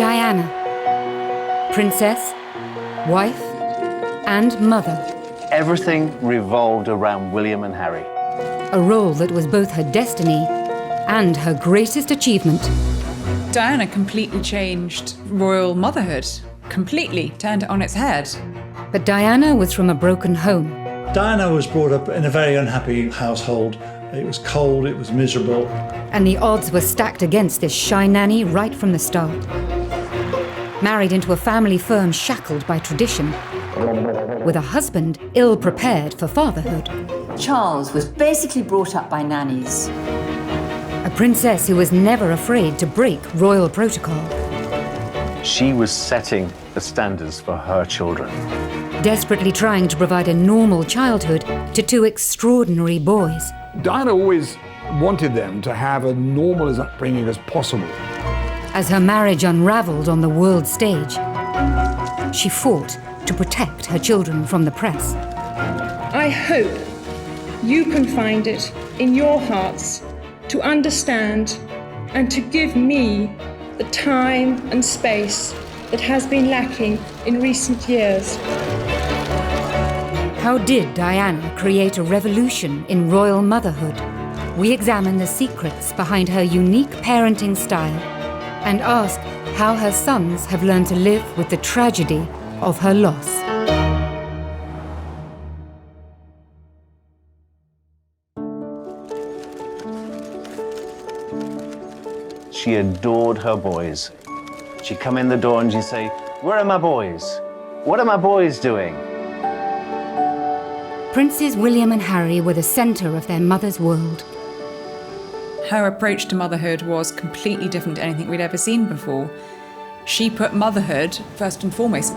Diana, princess, wife, and mother. Everything revolved around William and Harry. A role that was both her destiny and her greatest achievement. Diana completely changed royal motherhood, completely turned it on its head. But Diana was from a broken home. Diana was brought up in a very unhappy household. It was cold, it was miserable. And the odds were stacked against this shy nanny right from the start. Married into a family firm shackled by tradition, with a husband ill-prepared for fatherhood. Charles was basically brought up by nannies. A princess who was never afraid to break royal protocol. She was setting the standards for her children. Desperately trying to provide a normal childhood to two extraordinary boys. Diana always wanted them to have a normal as upbringing as possible. As her marriage unraveled on the world stage, she fought to protect her children from the press. I hope you can find it in your hearts to understand and to give me the time and space that has been lacking in recent years. How did Diana create a revolution in royal motherhood? We examine the secrets behind her unique parenting style and ask how her sons have learned to live with the tragedy of her loss. She adored her boys. She'd come in the door and she'd say, "Where are my boys? What are my boys doing?" Princes William and Harry were the centre of their mother's world. Her approach to motherhood was completely different to anything we'd ever seen before. She put motherhood first and foremost.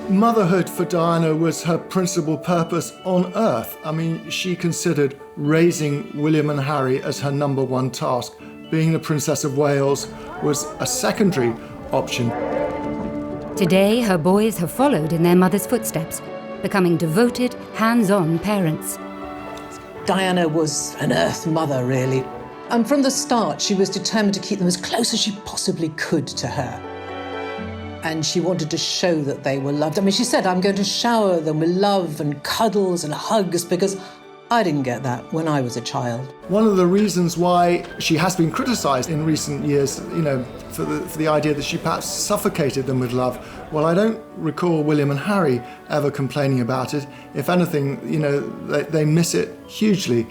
Motherhood for Diana was her principal purpose on earth. I mean, she considered raising William and Harry as her number one task. Being the Princess of Wales was a secondary option. Today, her boys have followed in their mother's footsteps, becoming devoted, hands-on parents. Diana was an earth mother, really. And from the start, she was determined to keep them as close as she possibly could to her. And she wanted to show that they were loved. I mean, she said, "I'm going to shower them with love and cuddles and hugs," because I didn't get that when I was a child. One of the reasons why she has been criticised in recent years, for the idea that she perhaps suffocated them with love. Well, I don't recall William and Harry ever complaining about it. If anything, they miss it hugely,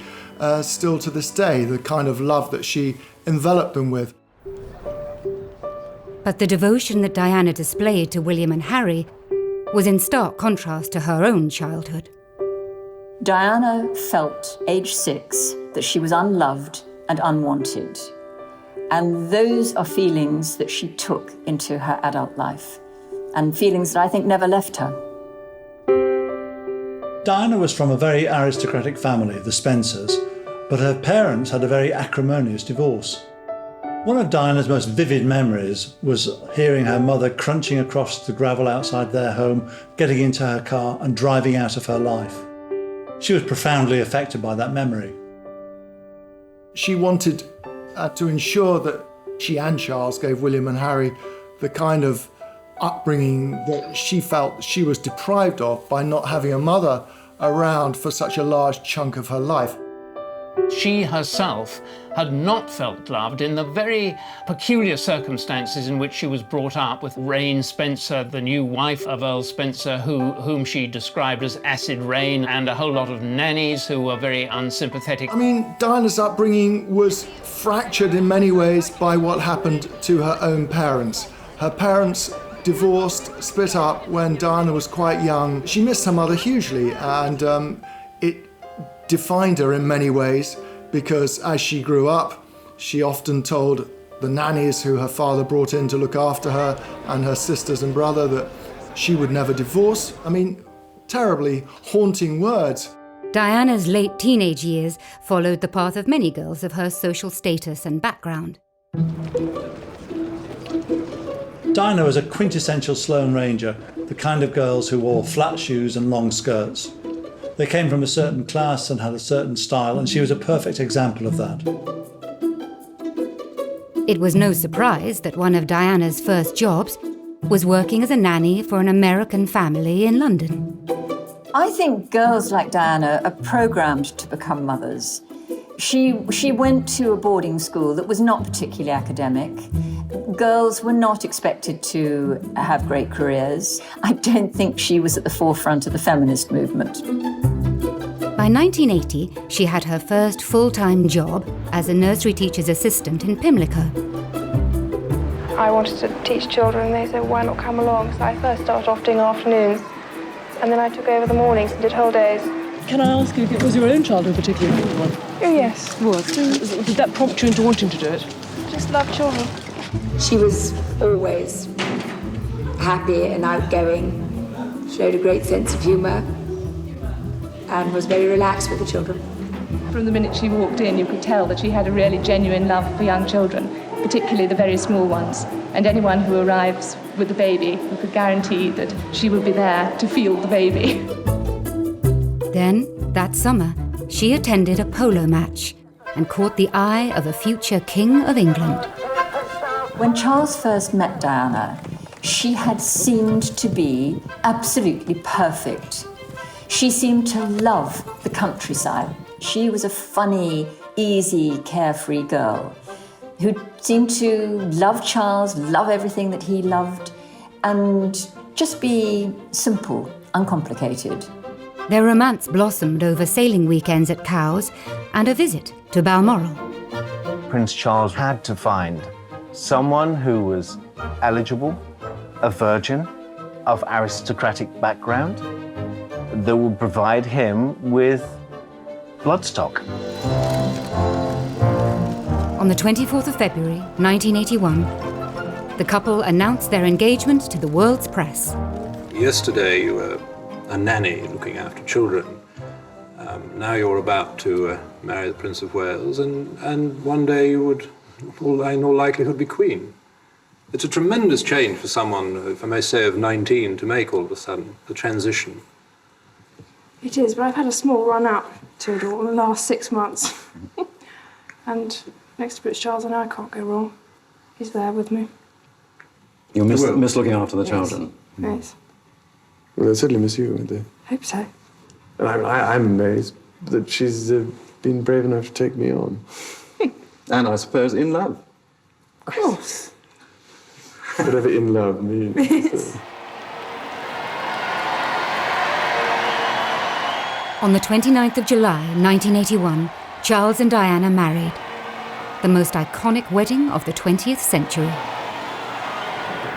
still to this day, the kind of love that she enveloped them with. But the devotion that Diana displayed to William and Harry was in stark contrast to her own childhood. Diana felt, age 6, that she was unloved and unwanted. And those are feelings that she took into her adult life, and feelings that I think never left her. Diana was from a very aristocratic family, the Spencers, but her parents had a very acrimonious divorce. One of Diana's most vivid memories was hearing her mother crunching across the gravel outside their home, getting into her car and driving out of her life. She was profoundly affected by that memory. She wanted to ensure that she and Charles gave William and Harry the kind of upbringing that she felt she was deprived of by not having a mother around for such a large chunk of her life. She herself had not felt loved in the very peculiar circumstances in which she was brought up, with Rain Spencer, the new wife of Earl Spencer, whom she described as acid rain, and a whole lot of nannies who were very unsympathetic. I mean, Diana's upbringing was fractured in many ways by what happened to her own parents. Her parents divorced, split up when Diana was quite young. She missed her mother hugely, and it defined her in many ways, because as she grew up, she often told the nannies who her father brought in to look after her and her sisters and brother that she would never divorce. I mean, terribly haunting words. Diana's late teenage years followed the path of many girls of her social status and background. Diana was a quintessential Sloane Ranger, the kind of girls who wore flat shoes and long skirts. They came from a certain class and had a certain style, and she was a perfect example of that. It was no surprise that one of Diana's first jobs was working as a nanny for an American family in London. I think girls like Diana are programmed to become mothers. She went to a boarding school that was not particularly academic. Girls were not expected to have great careers. I don't think she was at the forefront of the feminist movement. By 1980, she had her first full-time job as a nursery teacher's assistant in Pimlico. I wanted to teach children, and they said, why not come along? So I first started off doing afternoons, and then I took over the mornings and did whole days. Can I ask you if it was your own child who particularly important one? Oh, yes. Was. Did that prompt you into wanting to do it? Just love children. She was always happy and outgoing, showed a great sense of humour, and was very relaxed with the children. From the minute she walked in, you could tell that she had a really genuine love for young children, particularly the very small ones. And anyone who arrives with a baby, you could guarantee that she would be there to feel the baby. Then, that summer, she attended a polo match and caught the eye of a future King of England. When Charles first met Diana, she had seemed to be absolutely perfect. She seemed to love the countryside. She was a funny, easy, carefree girl who seemed to love Charles, love everything that he loved, and just be simple, uncomplicated. Their romance blossomed over sailing weekends at Cowes and a visit to Balmoral. Prince Charles had to find someone who was eligible, a virgin, of aristocratic background, that would provide him with bloodstock. On the 24th of February, 1981, the couple announced their engagement to the world's press. Yesterday you were a nanny looking after children. Now you're about to marry the Prince of Wales, and one day you would, in all likelihood, be Queen. It's a tremendous change for someone, if I may say, of 19 to make all of a sudden, the transition. It is, but I've had a small run out to it all in the last 6 months. And next to Prince Charles and I can't go wrong. He's there with me. You'll miss looking after the children? Yes. Well, they'll certainly miss you, won't they? Hope so. And I'm amazed that she's been brave enough to take me on. And I suppose in love. Of course. Whatever in love means. On the 29th of July, 1981, Charles and Diana married. The most iconic wedding of the 20th century.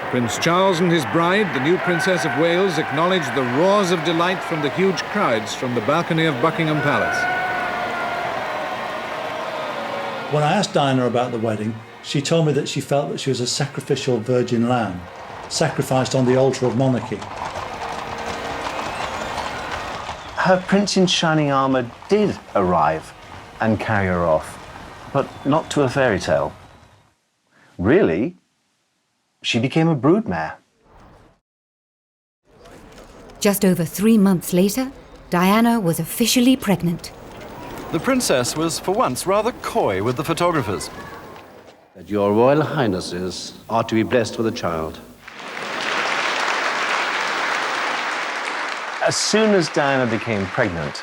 Prince Charles and his bride, the new Princess of Wales, acknowledged the roars of delight from the huge crowds from the balcony of Buckingham Palace. When I asked Diana about the wedding, she told me that she felt that she was a sacrificial virgin lamb, sacrificed on the altar of monarchy. Her prince in shining armour did arrive and carry her off, but not to a fairy tale. Really, she became a broodmare. Just over 3 months later, Diana was officially pregnant. The princess was for once rather coy with the photographers. That your Royal Highnesses are to be blessed with a child. As soon as Diana became pregnant,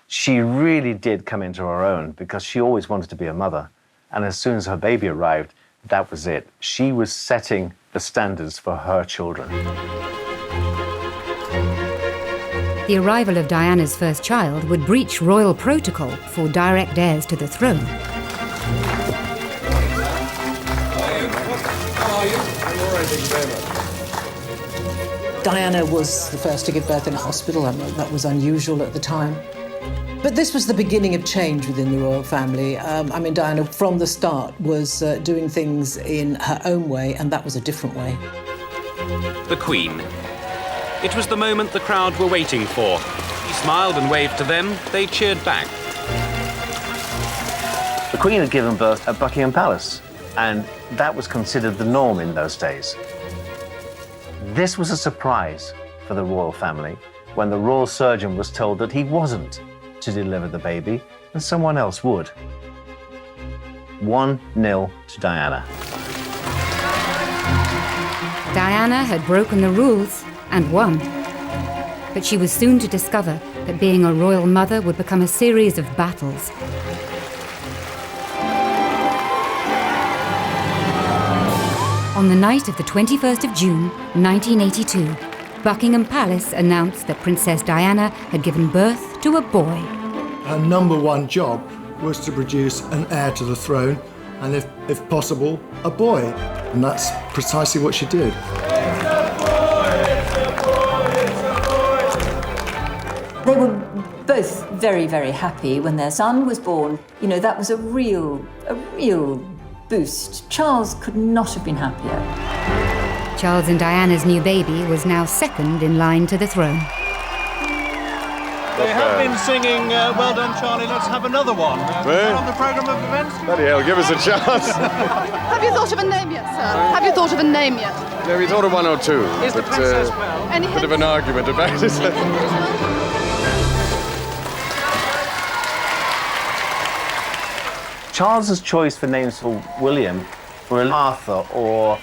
she really did come into her own because she always wanted to be a mother. And as soon as her baby arrived, that was it. She was setting the standards for her children. The arrival of Diana's first child would breach royal protocol for direct heirs to the throne. Diana was the first to give birth in a hospital. I mean, that was unusual at the time. But this was the beginning of change within the royal family. Diana, from the start, was doing things in her own way, and that was a different way. The Queen. It was the moment the crowd were waiting for. He smiled and waved to them. They cheered back. The Queen had given birth at Buckingham Palace, and that was considered the norm in those days. This was a surprise for the royal family when the royal surgeon was told that he wasn't to deliver the baby and someone else would. 1-0 to Diana. Diana had broken the rules and won. But she was soon to discover that being a royal mother would become a series of battles. On the night of the 21st of June, 1982, Buckingham Palace announced that Princess Diana had given birth to a boy. Her number one job was to produce an heir to the throne, and if possible, a boy. And that's precisely what she did. They were both very, very happy when their son was born. You know, that was a real boost. Charles could not have been happier. Charles and Diana's new baby was now second in line to the throne. They have been singing, well done, Charlie, let's have another one. Is that on the programme of events? Bloody hell, give us a chance. Have you thought of a name yet, sir? Have you thought of a name yet? No, we thought of one or two. Is the Princess Belle? Any bit of an argument about it. Charles's choice for names for William were Arthur or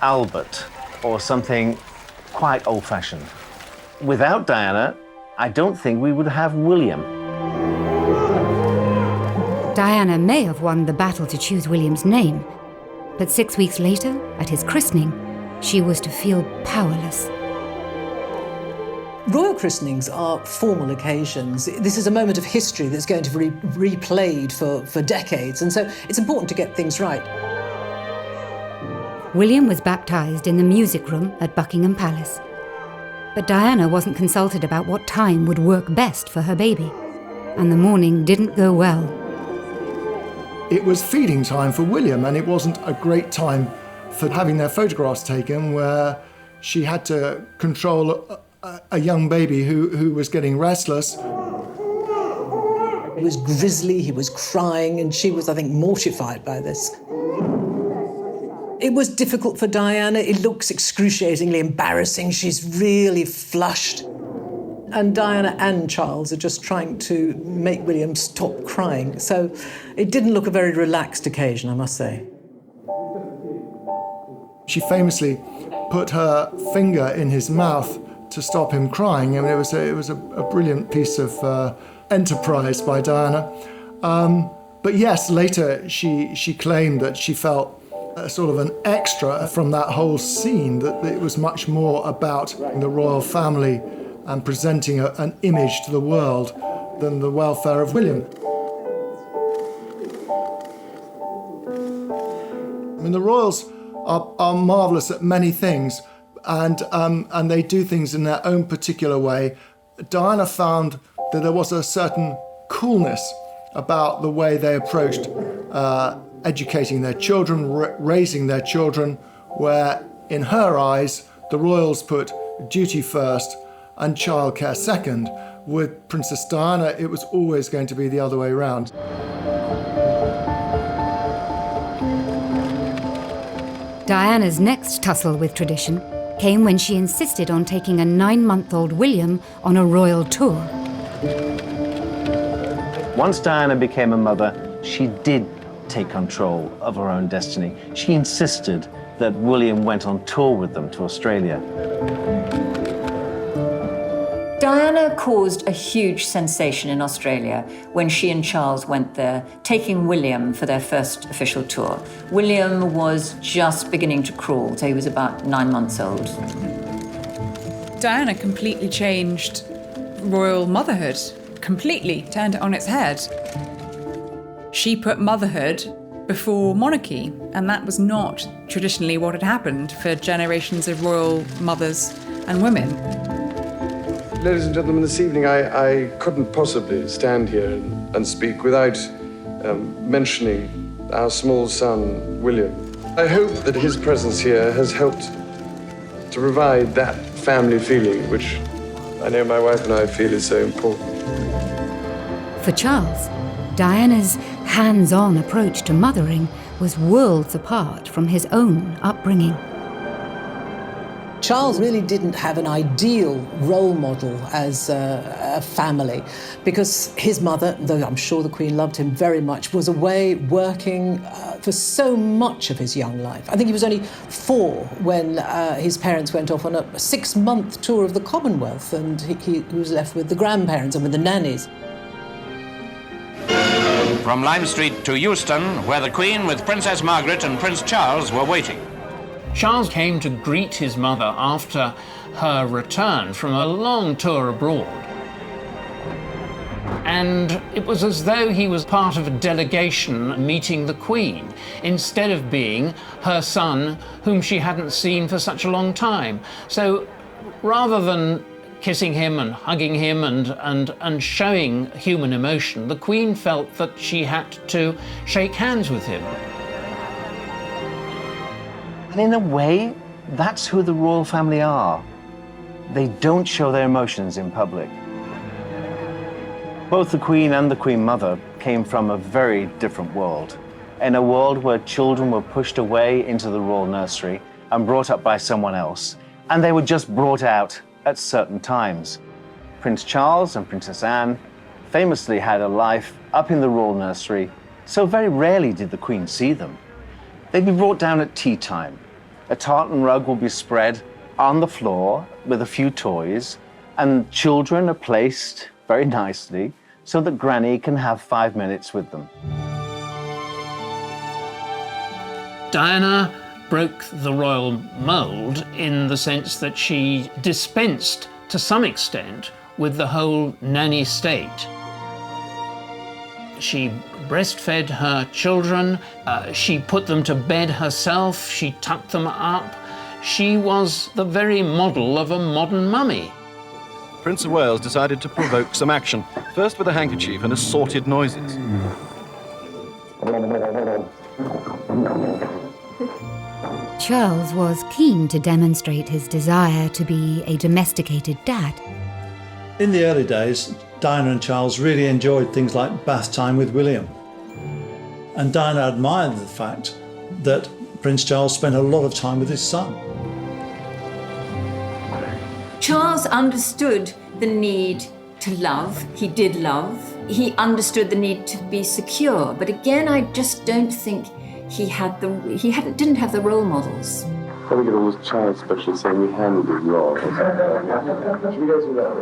Albert or something quite old-fashioned. Without Diana, I don't think we would have William. Diana may have won the battle to choose William's name, but 6 weeks later, at his christening, she was to feel powerless. Royal christenings are formal occasions. This is a moment of history that's going to be replayed for decades, and so it's important to get things right. William was baptised in the music room at Buckingham Palace. But Diana wasn't consulted about what time would work best for her baby, and the morning didn't go well. It was feeding time for William, and it wasn't a great time for having their photographs taken, where she had to control a young baby who was getting restless. He was grisly, he was crying, and she was, I think, mortified by this. It was difficult for Diana. It looks excruciatingly embarrassing. She's really flushed. And Diana and Charles are just trying to make William stop crying. So it didn't look a very relaxed occasion, I must say. She famously put her finger in his mouth to stop him crying. I mean, it was a brilliant piece of enterprise by Diana. But yes, later she claimed that she felt sort of an extra from that whole scene, that it was much more about the royal family and presenting an image to the world than the welfare of William. I mean, the royals are marvellous at many things, and they do things in their own particular way. Diana found that there was a certain coolness about the way they approached educating their children, raising their children, where in her eyes the royals put duty first and childcare second. With Princess Diana, it was always going to be the other way around. Diana's next tussle with tradition came when she insisted on taking a 9-month-old William on a royal tour. Once Diana became a mother, she did take control of her own destiny. She insisted that William went on tour with them to Australia. Diana caused a huge sensation in Australia when she and Charles went there, taking William for their first official tour. William was just beginning to crawl, so he was about 9 months old. Diana completely changed royal motherhood, completely turned it on its head. She put motherhood before monarchy, and that was not traditionally what had happened for generations of royal mothers and women. Ladies and gentlemen, this evening I couldn't possibly stand here and speak without mentioning our small son, William. I hope that his presence here has helped to provide that family feeling, which I know my wife and I feel is so important. For Charles, Diana's hands-on approach to mothering was worlds apart from his own upbringing. Charles really didn't have an ideal role model as a family, because his mother, though I'm sure the Queen loved him very much, was away working for so much of his young life. I think he was only 4 when his parents went off on a 6-month tour of the Commonwealth, and he was left with the grandparents and with the nannies. From Lime Street to Euston, where the Queen with Princess Margaret and Prince Charles were waiting. Charles came to greet his mother after her return from a long tour abroad. And it was as though he was part of a delegation meeting the Queen, instead of being her son, whom she hadn't seen for such a long time. So rather than kissing him and hugging him and showing human emotion, the Queen felt that she had to shake hands with him. And in a way, that's who the royal family are. They don't show their emotions in public. Both the Queen and the Queen Mother came from a very different world. In a world where children were pushed away into the royal nursery and brought up by someone else, and they were just brought out at certain times. Prince Charles and Princess Anne famously had a life up in the royal nursery, so very rarely did the Queen see them. They'd be brought down at tea time. A tartan rug will be spread on the floor with a few toys, and children are placed very nicely so that Granny can have 5 minutes with them. Diana broke the royal mould in the sense that she dispensed, to some extent, with the whole nanny state. She breastfed her children, she put them to bed herself, she tucked them up. She was the very model of a modern mummy. Prince of Wales decided to provoke some action, first with a handkerchief and assorted noises. Charles was keen to demonstrate his desire to be a domesticated dad. In the early days, Diana and Charles really enjoyed things like bath time with William. And Diana admired the fact that Prince Charles spent a lot of time with his son. Charles understood the need to love. He did love. He understood the need to be secure. But again, I just don't think didn't have the role models. I think it was Charles especially saying we handled it well. Should we go through that?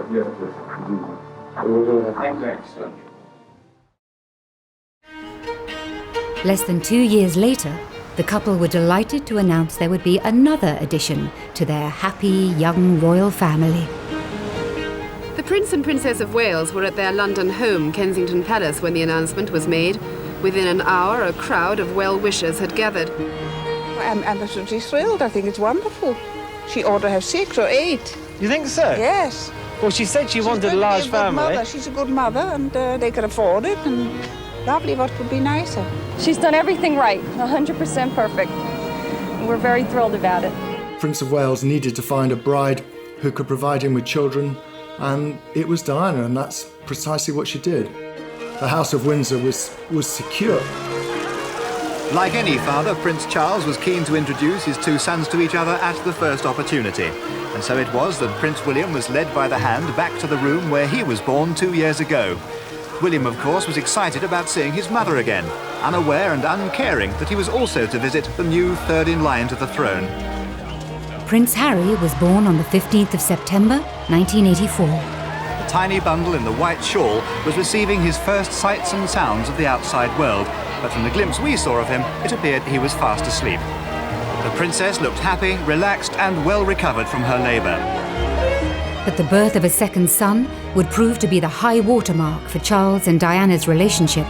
Less than 2 years later, the couple were delighted to announce there would be another addition to their happy young royal family. The Prince and Princess of Wales were at their London home, Kensington Palace, when the announcement was made. Within an hour, a crowd of well-wishers had gathered. I'm absolutely thrilled. I think it's wonderful. She ought to have 6 or 8. You think so? Yes. Well, she said she wanted a large family. She's a good mother, and they can afford it, and lovely, what could be nicer? She's done everything right, 100% perfect. And we're very thrilled about it. Prince of Wales needed to find a bride who could provide him with children, and it was Diana, and that's precisely what she did. The House of Windsor was secure. Like any father, Prince Charles was keen to introduce his 2 sons to each other at the first opportunity. And so it was that Prince William was led by the hand back to the room where he was born 2 years ago. William, of course, was excited about seeing his mother again, unaware and uncaring that he was also to visit the new third in line to the throne. Prince Harry was born on the 15th of September, 1984. The tiny bundle in the white shawl was receiving his first sights and sounds of the outside world, but from the glimpse we saw of him, it appeared he was fast asleep. The princess looked happy, relaxed, and well recovered from her labour. But the birth of a second son would prove to be the high watermark for Charles and Diana's relationship.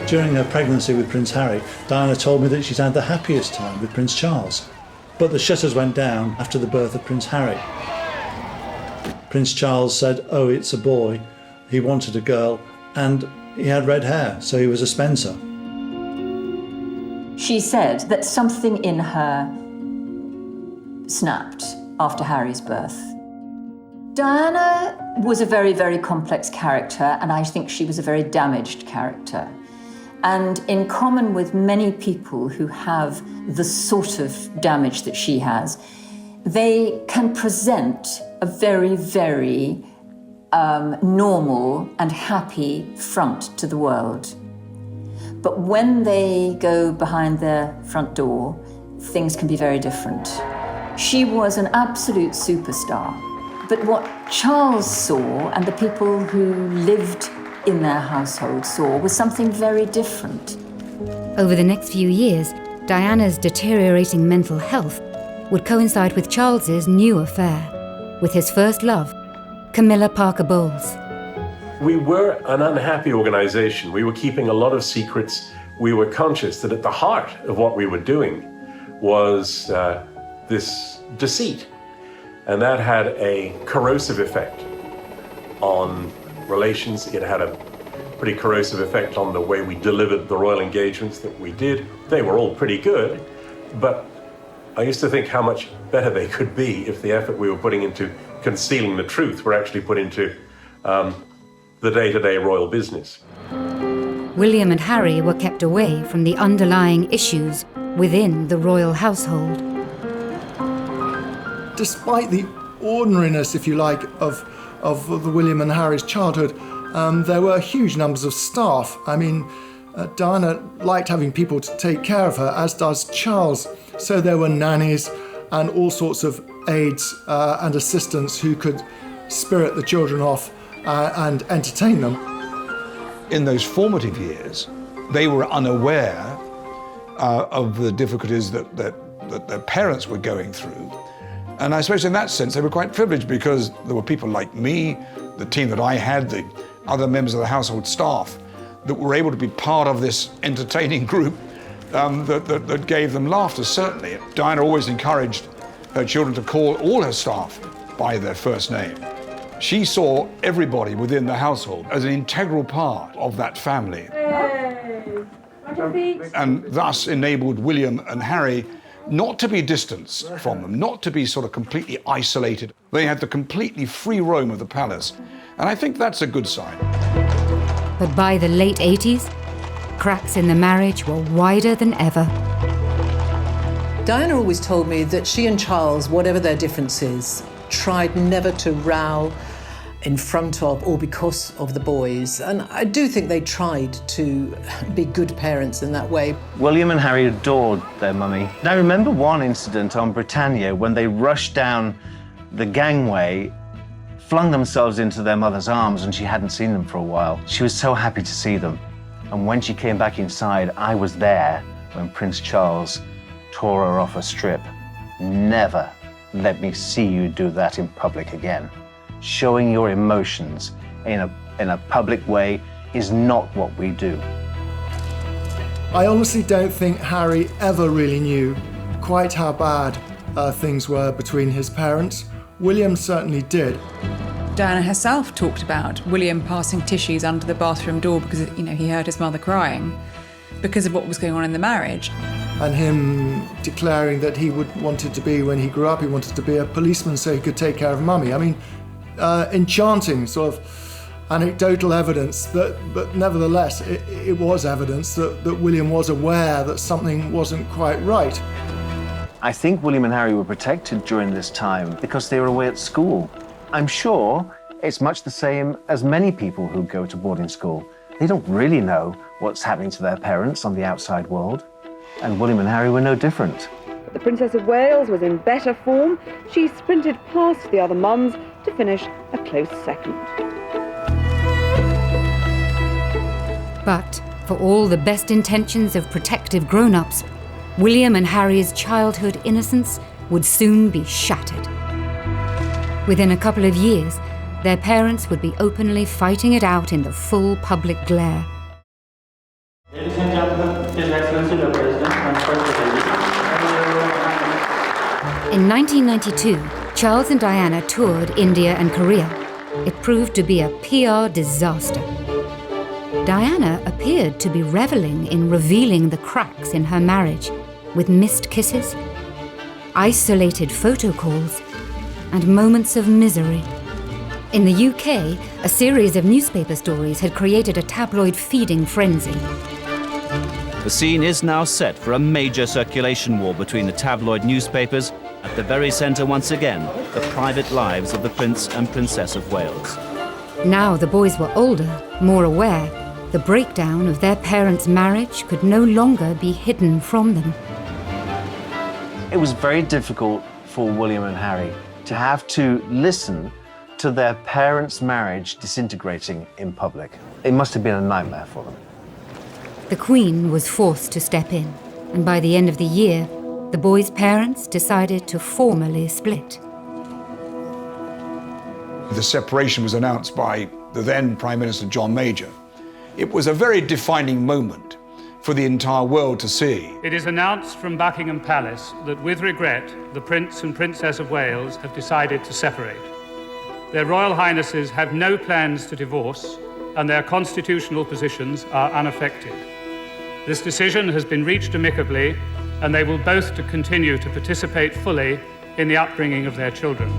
During her pregnancy with Prince Harry, Diana told me that she'd had the happiest time with Prince Charles. But the shutters went down after the birth of Prince Harry. Prince Charles said, "Oh, it's a boy." He wanted a girl, and he had red hair, so he was a Spencer. She said that something in her snapped after Harry's birth. Diana was a very, very complex character, and I think she was a very damaged character. And in common with many people who have the sort of damage that she has, they can present a very, very normal and happy front to the world. But when they go behind their front door, things can be very different. She was an absolute superstar. But what Charles saw, and the people who lived in their household saw, was something very different. Over the next few years, Diana's deteriorating mental health would coincide with Charles's new affair, with his first love, Camilla Parker Bowles. We were an unhappy organization. We were keeping a lot of secrets. We were conscious that at the heart of what we were doing was this deceit. And that had a corrosive effect on relations. It had a pretty corrosive effect on the way we delivered the royal engagements that we did. They were all pretty good, but I used to think how much better they could be if the effort we were putting into concealing the truth were actually put into the day-to-day royal business. William and Harry were kept away from the underlying issues within the royal household. Despite the ordinariness, if you like, of the William and Harry's childhood, there were huge numbers of staff. I mean, Diana liked having people to take care of her, as does Charles. So there were nannies and all sorts of aides and assistants who could spirit the children off and entertain them. In those formative years, they were unaware of the difficulties that their parents were going through. And I suppose in that sense, they were quite privileged because there were people like me, the team that I had, the other members of the household staff, that were able to be part of this entertaining group that gave them laughter, certainly. Diana always encouraged her children to call all her staff by their first name. She saw everybody within the household as an integral part of that family. And thus enabled William and Harry not to be distanced from them, not to be sort of completely isolated. They had the completely free roam of the palace. And I think that's a good sign. But by the late 80s, cracks in the marriage were wider than ever. Diana always told me that she and Charles, whatever their differences, tried never to row in front of or because of the boys. And I do think they tried to be good parents in that way. William and Harry adored their mummy. And I remember one incident on Britannia when they rushed down the gangway, flung themselves into their mother's arms, and she hadn't seen them for a while. She was so happy to see them. And when she came back inside, I was there when Prince Charles tore her off a strip. Never let me see you do that in public again. Showing your emotions in a public way is not what we do. I honestly don't think Harry ever really knew quite how bad things were between his parents. William certainly did. Diana herself talked about William passing tissues under the bathroom door because, he heard his mother crying because of what was going on in the marriage. And him declaring that he wanted to be, when he grew up, he wanted to be a policeman so he could take care of mummy. I mean, enchanting sort of anecdotal evidence, but nevertheless, it was evidence that William was aware that something wasn't quite right. I think William and Harry were protected during this time because they were away at school. I'm sure it's much the same as many people who go to boarding school. They don't really know what's happening to their parents on the outside world. And William and Harry were no different. The Princess of Wales was in better form. She sprinted past the other mums to finish a close second. But for all the best intentions of protective grown-ups, William and Harry's childhood innocence would soon be shattered. Within a couple of years, their parents would be openly fighting it out in the full public glare. Ladies and gentlemen, His Excellency the President and First Lady. In 1992, Charles and Diana toured India and Korea. It proved to be a PR disaster. Diana appeared to be reveling in revealing the cracks in her marriage, with missed kisses, isolated photo calls, and moments of misery. In the UK, a series of newspaper stories had created a tabloid feeding frenzy. The scene is now set for a major circulation war between the tabloid newspapers. At the very centre, once again, the private lives of the Prince and Princess of Wales. Now the boys were older, more aware. The breakdown of their parents' marriage could no longer be hidden from them. It was very difficult for William and Harry to have to listen to their parents' marriage disintegrating in public. It must have been a nightmare for them. The Queen was forced to step in, and by the end of the year, the boys' parents decided to formally split. The separation was announced by the then Prime Minister John Major. It was a very defining moment for the entire world to see. It is announced from Buckingham Palace that with regret, the Prince and Princess of Wales have decided to separate. Their Royal Highnesses have no plans to divorce, and their constitutional positions are unaffected. This decision has been reached amicably, and they will both continue to participate fully in the upbringing of their children.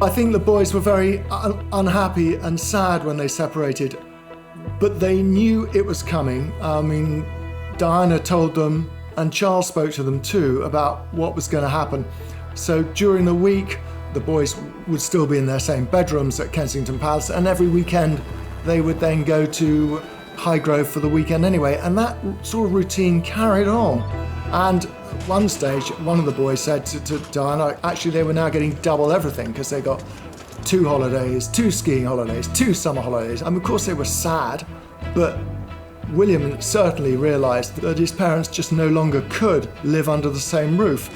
I think the boys were very unhappy and sad when they separated, but they knew it was coming. I mean, Diana told them, and Charles spoke to them too, about what was going to happen. So during the week, the boys would still be in their same bedrooms at Kensington Palace, and every weekend they would then go to Highgrove for the weekend anyway, and that sort of routine carried on. And at one stage, one of the boys said to Diana, actually they were now getting double everything because they got 2 holidays, 2 skiing holidays, 2 summer holidays. And of course they were sad, but William certainly realised that his parents just no longer could live under the same roof.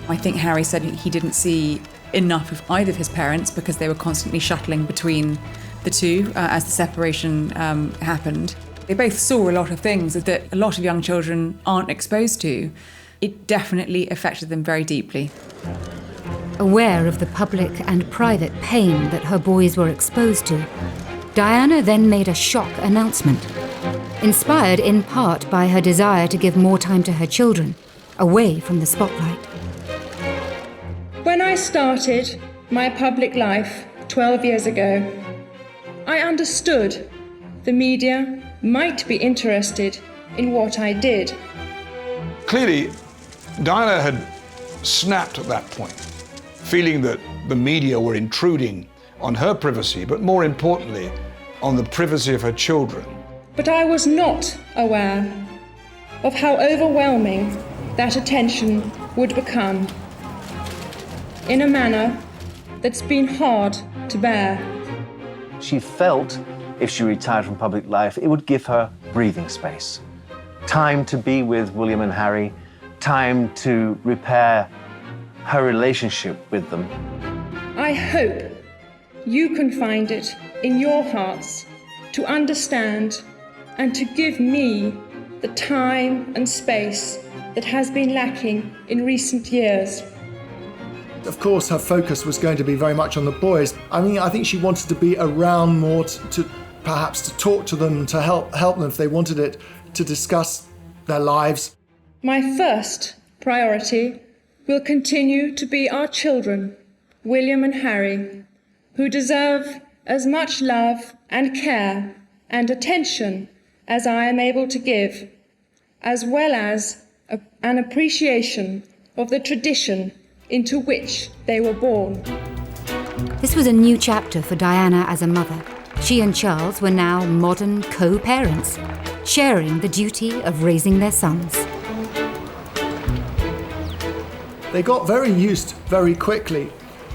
I think Harry said he didn't see enough of either of his parents because they were constantly shuttling between the two as the separation happened. They both saw a lot of things that a lot of young children aren't exposed to. It definitely affected them very deeply. Aware of the public and private pain that her boys were exposed to, Diana then made a shock announcement, inspired in part by her desire to give more time to her children, away from the spotlight. When I started my public life 12 years ago, I understood the media might be interested in what I did. Clearly, Diana had snapped at that point, feeling that the media were intruding on her privacy, but more importantly, on the privacy of her children. But I was not aware of how overwhelming that attention would become, in a manner that's been hard to bear. She felt if she retired from public life, it would give her breathing space. Time to be with William and Harry, time to repair her relationship with them. I hope you can find it in your hearts to understand and to give me the time and space that has been lacking in recent years. Of course, her focus was going to be very much on the boys. I mean, I think she wanted to be around more to perhaps to talk to them, to help them if they wanted it, to discuss their lives. My first priority will continue to be our children, William and Harry, who deserve as much love and care and attention as I am able to give, as well as an appreciation of the tradition into which they were born. This was a new chapter for Diana as a mother. She and Charles were now modern co-parents, sharing the duty of raising their sons. They got very used very quickly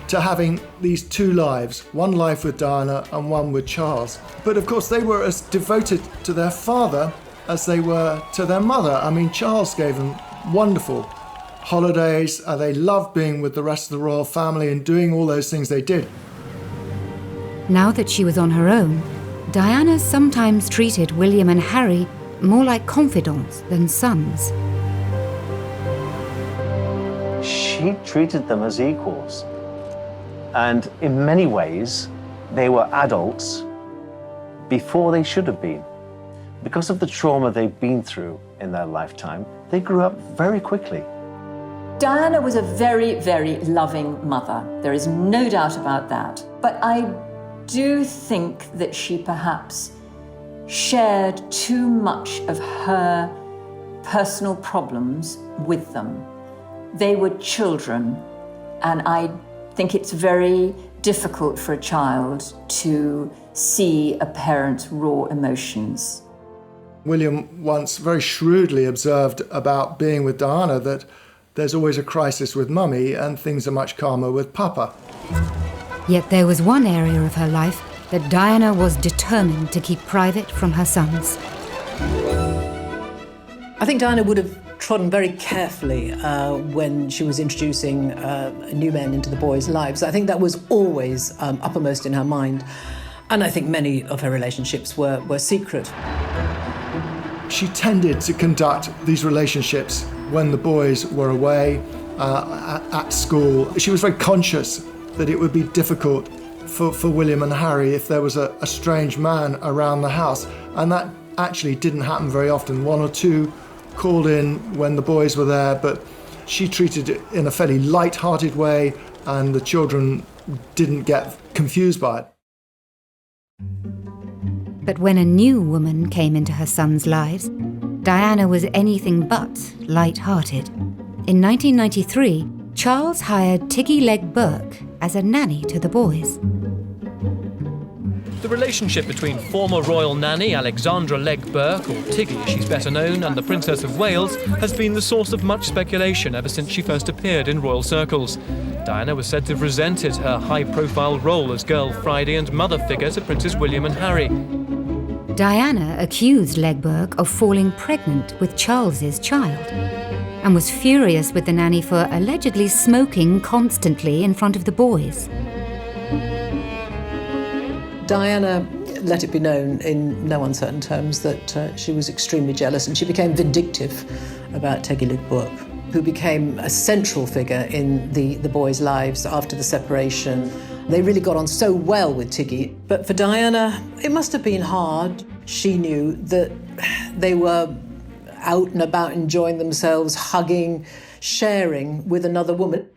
to having these 2 lives, one life with Diana and one with Charles. But of course they were as devoted to their father as they were to their mother. I mean, Charles gave them wonderful holidays. They loved being with the rest of the royal family and doing all those things they did. Now that she was on her own, Diana sometimes treated William and Harry more like confidants than sons. She treated them as equals. And in many ways, they were adults before they should have been. Because of the trauma they've been through in their lifetime, they grew up very quickly. Diana was a very, very loving mother. There is no doubt about that. But I do think that she perhaps shared too much of her personal problems with them. They were children, and I think it's very difficult for a child to see a parent's raw emotions. William once very shrewdly observed about being with Diana that there's always a crisis with mummy and things are much calmer with papa. Yet there was one area of her life that Diana was determined to keep private from her sons. I think Diana would have trodden very carefully when she was introducing new men into the boys' lives. I think that was always uppermost in her mind. And I think many of her relationships were secret. She tended to conduct these relationships when the boys were away at school. She was very conscious that it would be difficult for William and Harry if there was a strange man around the house. And that actually didn't happen very often. One or two called in when the boys were there, but she treated it in a fairly light-hearted way, and the children didn't get confused by it. But when a new woman came into her sons' lives, Diana was anything but light-hearted. In 1993, Charles hired Tiggy Legg Burke as a nanny to the boys. The relationship between former royal nanny Alexandra Legg Burke, or Tiggy as she's better known, and the Princess of Wales has been the source of much speculation ever since she first appeared in royal circles. Diana was said to have resented her high-profile role as Girl Friday and mother figure to Princes William and Harry. Diana accused Legg Burke of falling pregnant with Charles's child and was furious with the nanny for allegedly smoking constantly in front of the boys. Diana let it be known in no uncertain terms that she was extremely jealous, and she became vindictive about Tiggy Legg Burke, who became a central figure in the boys' lives after the separation. They really got on so well with Tiggy. But for Diana, it must have been hard. She knew that they were out and about enjoying themselves, hugging, sharing with another woman.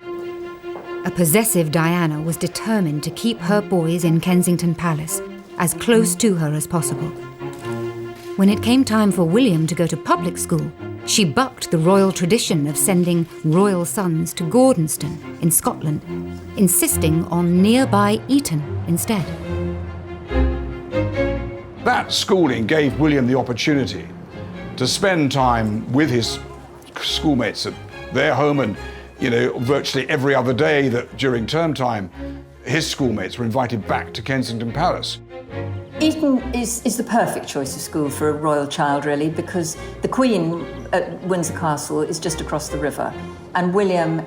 A possessive Diana was determined to keep her boys in Kensington Palace, as close to her as possible. When it came time for William to go to public school, she bucked the royal tradition of sending royal sons to Gordonston in Scotland, insisting on nearby Eton instead. That schooling gave William the opportunity to spend time with his schoolmates at their home, and virtually every other day that during term time, his schoolmates were invited back to Kensington Palace. Eton is the perfect choice of school for a royal child, really, because the Queen at Windsor Castle is just across the river. And William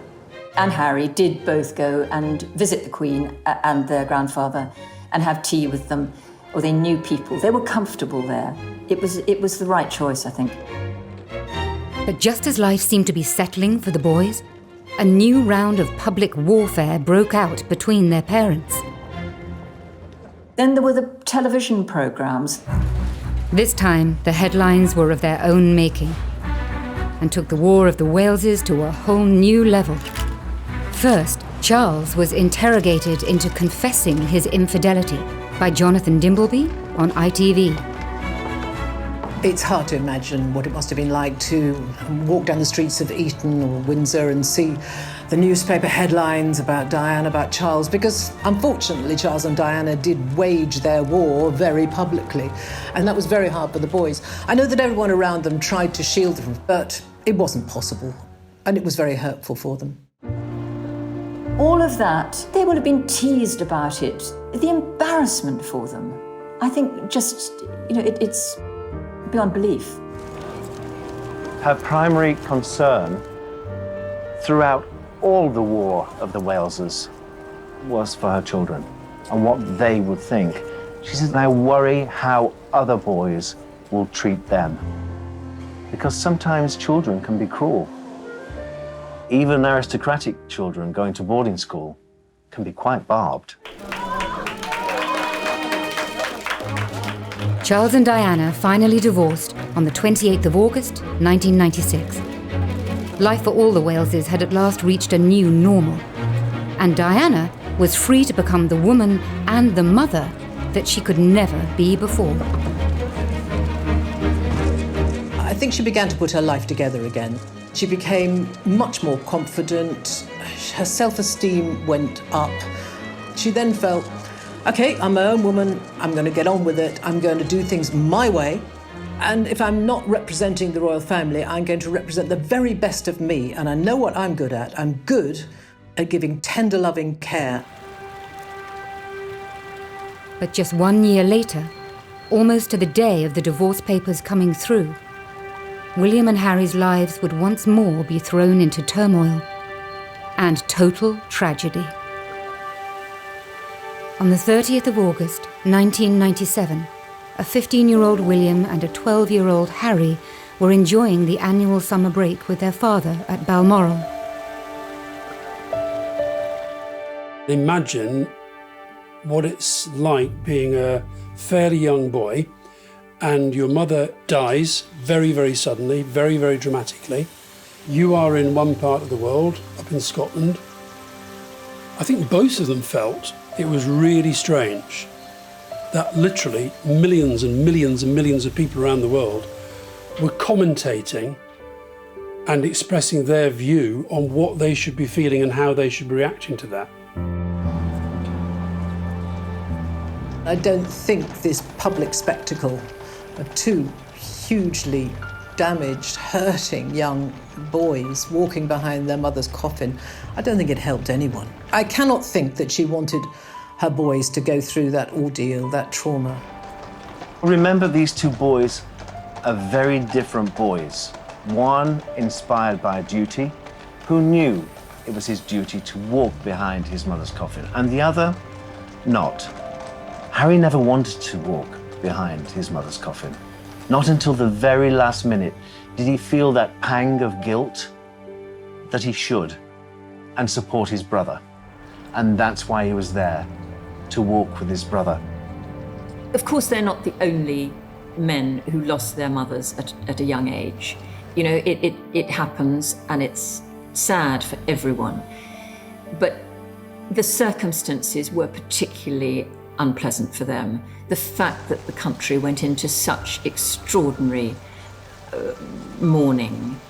and Harry did both go and visit the Queen and their grandfather and have tea with them, or they knew people. They were comfortable there. It was the right choice, I think. But just as life seemed to be settling for the boys, a new round of public warfare broke out between their parents. Then there were the television programmes. This time, the headlines were of their own making and took the War of the Waleses to a whole new level. First, Charles was interrogated into confessing his infidelity by Jonathan Dimbleby on ITV. It's hard to imagine what it must have been like to walk down the streets of Eton or Windsor and see the newspaper headlines about Diana, about Charles, because unfortunately Charles and Diana did wage their war very publicly, and that was very hard for the boys. I know that everyone around them tried to shield them, but it wasn't possible, and it was very hurtful for them. All of that, they would have been teased about it. The embarrassment for them, I think just, it's beyond belief. Her primary concern throughout all the War of the Waleses was for her children and what they would think. She said, I worry how other boys will treat them. Because sometimes children can be cruel. Even aristocratic children going to boarding school can be quite barbed. Charles and Diana finally divorced on the 28th of August, 1996. Life for all the Waleses had at last reached a new normal, and Diana was free to become the woman and the mother that she could never be before. I think she began to put her life together again. She became much more confident. Her self-esteem went up. She then felt, OK, I'm my own woman. I'm going to get on with it. I'm going to do things my way. And if I'm not representing the royal family, I'm going to represent the very best of me. And I know what I'm good at. I'm good at giving tender, loving care. But just 1 year later, almost to the day of the divorce papers coming through, William and Harry's lives would once more be thrown into turmoil and total tragedy. On the 30th of August, 1997, a 15-year-old William and a 12-year-old Harry were enjoying the annual summer break with their father at Balmoral. Imagine what it's like being a fairly young boy and your mother dies very, very suddenly, very, very dramatically. You are in one part of the world, up in Scotland. I think both of them felt it was really strange that literally millions and millions and millions of people around the world were commentating and expressing their view on what they should be feeling and how they should be reacting to that. I don't think this public spectacle of two hugely damaged, hurting young boys walking behind their mother's coffin, I don't think it helped anyone. I cannot think that she wanted her boys to go through that ordeal, that trauma. Remember, these two boys are very different boys. One inspired by duty, who knew it was his duty to walk behind his mother's coffin, and the other, not. Harry never wanted to walk behind his mother's coffin. Not until the very last minute did he feel that pang of guilt that he should, and support his brother. And that's why he was there, to walk with his brother. Of course, they're not the only men who lost their mothers at a young age. You know, it happens, and it's sad for everyone. But the circumstances were particularly unpleasant for them. The fact that the country went into such extraordinary mourning,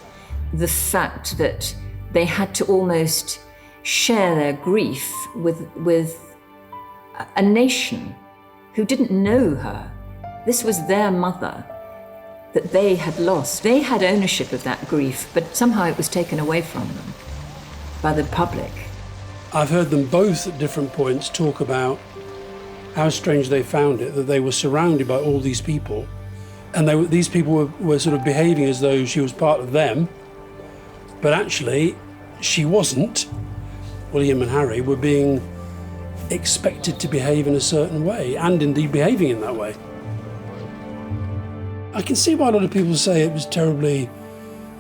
the fact that they had to almost share their grief with a nation who didn't know her. This was their mother that they had lost. They had ownership of that grief, but somehow it was taken away from them by the public. I've heard them both at different points talk about how strange they found it, that they were surrounded by all these people, and these people were sort of behaving as though she was part of them, but actually she wasn't. William and Harry were being expected to behave in a certain way, and indeed behaving in that way. I can see why a lot of people say it was terribly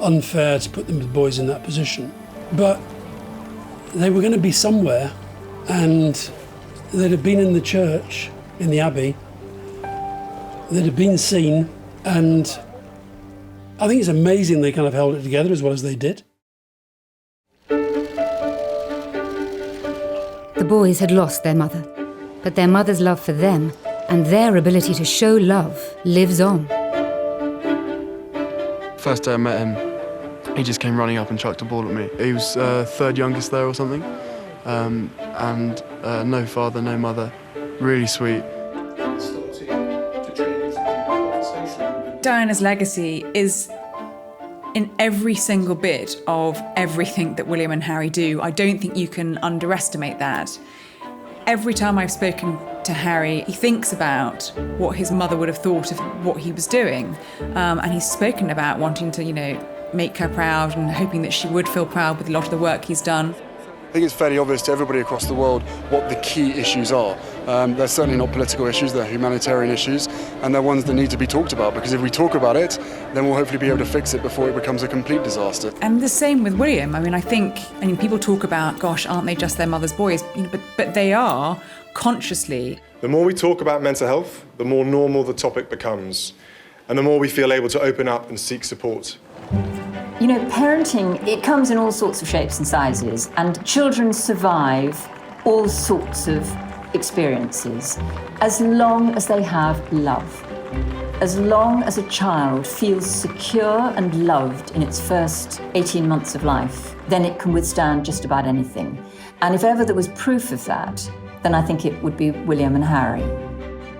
unfair to put the boys in that position, but they were going to be somewhere, and they'd have been in the church, in the Abbey, they'd have been seen, and I think it's amazing they kind of held it together as well as they did. The boys had lost their mother, but their mother's love for them and their ability to show love lives on. First day I met him, he just came running up and chucked a ball at me. He was third youngest there or something, and no father, no mother, really sweet. Diana's legacy is in every single bit of everything that William and Harry do. I don't think you can underestimate that. Every time I've spoken to Harry, he thinks about what his mother would have thought of what he was doing. And he's spoken about wanting to, make her proud and hoping that she would feel proud with a lot of the work he's done. I think it's fairly obvious to everybody across the world what the key issues are. They're certainly not political issues, they're humanitarian issues, and they're ones that need to be talked about, because if we talk about it, then we'll hopefully be able to fix it before it becomes a complete disaster. And the same with William. I think people talk about, gosh, aren't they just their mother's boys? But they are, consciously. The more we talk about mental health, the more normal the topic becomes, and the more we feel able to open up and seek support. Parenting, it comes in all sorts of shapes and sizes, and children survive all sorts of experiences as long as they have love. As long as a child feels secure and loved in its first 18 months of life, then it can withstand just about anything. And if ever there was proof of that, then I think it would be William and Harry.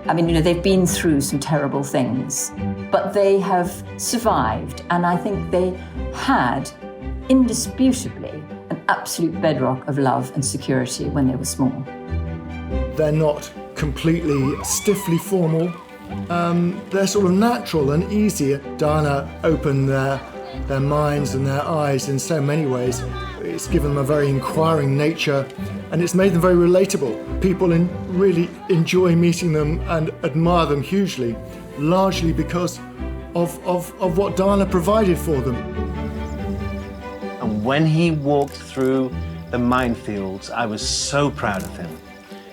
I mean, they've been through some terrible things, but they have survived, and I think they had, indisputably, an absolute bedrock of love and security when they were small. They're not completely stiffly formal. They're sort of natural and easy. Diana opened their minds and their eyes in so many ways. It's given them a very inquiring nature, and it's made them very relatable. People really enjoy meeting them and admire them hugely, largely because of what Diana provided for them. And when he walked through the minefields, I was so proud of him.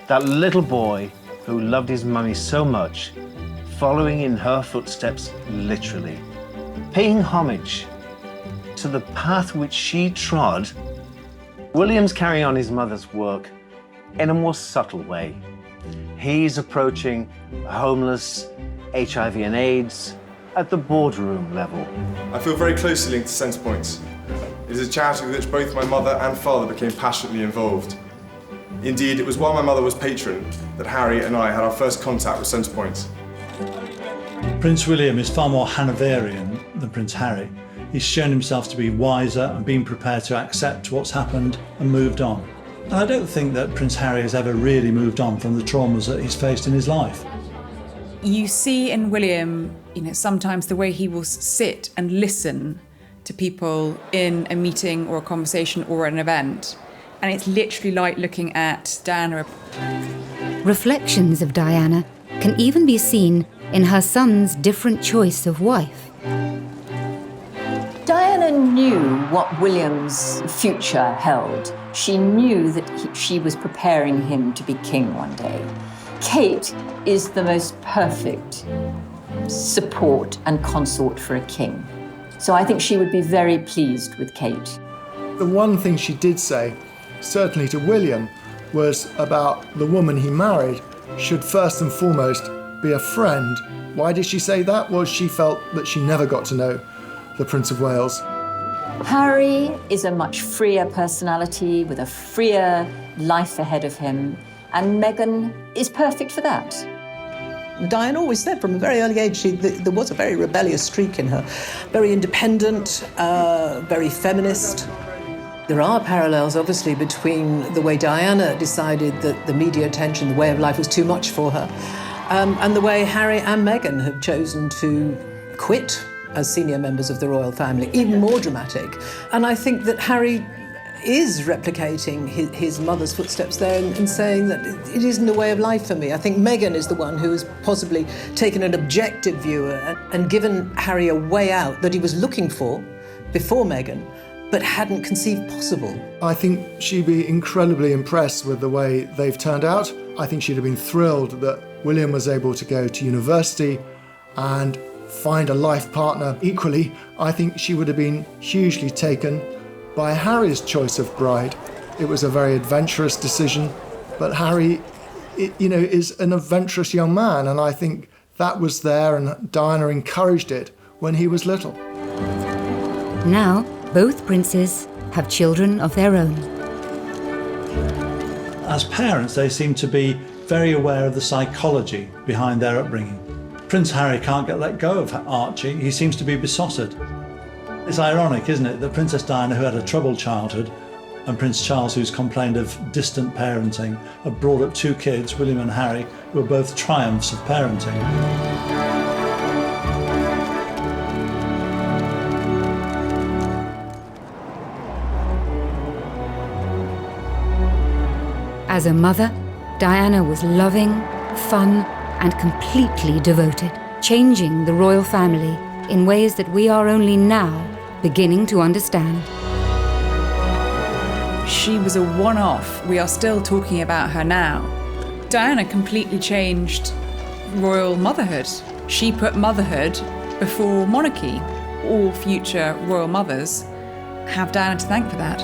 That little boy who loved his mummy so much, following in her footsteps, literally, paying homage to the path which she trod. William's carrying on his mother's work in a more subtle way. He's approaching homeless, HIV and AIDS at the boardroom level. I feel very closely linked to Centrepoint. It is a charity with which both my mother and father became passionately involved. Indeed, it was while my mother was patron that Harry and I had our first contact with Centrepoint. Prince William is far more Hanoverian than Prince Harry. He's shown himself to be wiser and been prepared to accept what's happened and moved on. And I don't think that Prince Harry has ever really moved on from the traumas that he's faced in his life. You see in William, sometimes the way he will sit and listen to people in a meeting or a conversation or an event. And it's literally like looking at Diana. Reflections of Diana can even be seen in her son's different choice of wife. Diana knew what William's future held. She knew that she was preparing him to be king one day. Kate is the most perfect support and consort for a king. So I think she would be very pleased with Kate. The one thing she did say, certainly to William, was about the woman he married should first and foremost be a friend. Why did she say that? Well, she felt that she never got to know the Prince of Wales. Harry is a much freer personality with a freer life ahead of him, and Meghan is perfect for that. Diana always said from a very early age there was a very rebellious streak in her. Very independent, very feminist. There are parallels, obviously, between the way Diana decided that the media attention, the way of life was too much for her, and the way Harry and Meghan have chosen to quit as senior members of the royal family, even more dramatic. And I think that Harry is replicating his mother's footsteps there and saying that it isn't the way of life for me. I think Meghan is the one who has possibly taken an objective view and given Harry a way out that he was looking for before Meghan, but hadn't conceived possible. I think she'd be incredibly impressed with the way they've turned out. I think she'd have been thrilled that William was able to go to university and find a life partner. Equally, I think she would have been hugely taken by Harry's choice of bride. It was a very adventurous decision, but Harry, is an adventurous young man, and I think that was there, and Diana encouraged it when he was little. Now, both princes have children of their own. As parents, they seem to be very aware of the psychology behind their upbringing. Prince Harry can't get let go of Archie. He seems to be besotted. It's ironic, isn't it, that Princess Diana, who had a troubled childhood, and Prince Charles, who's complained of distant parenting, have brought up two kids, William and Harry, who are both triumphs of parenting. As a mother, Diana was loving, fun, and completely devoted, changing the royal family in ways that we are only now beginning to understand. She was a one-off. We are still talking about her now. Diana completely changed royal motherhood. She put motherhood before monarchy. All future royal mothers have Diana to thank for that.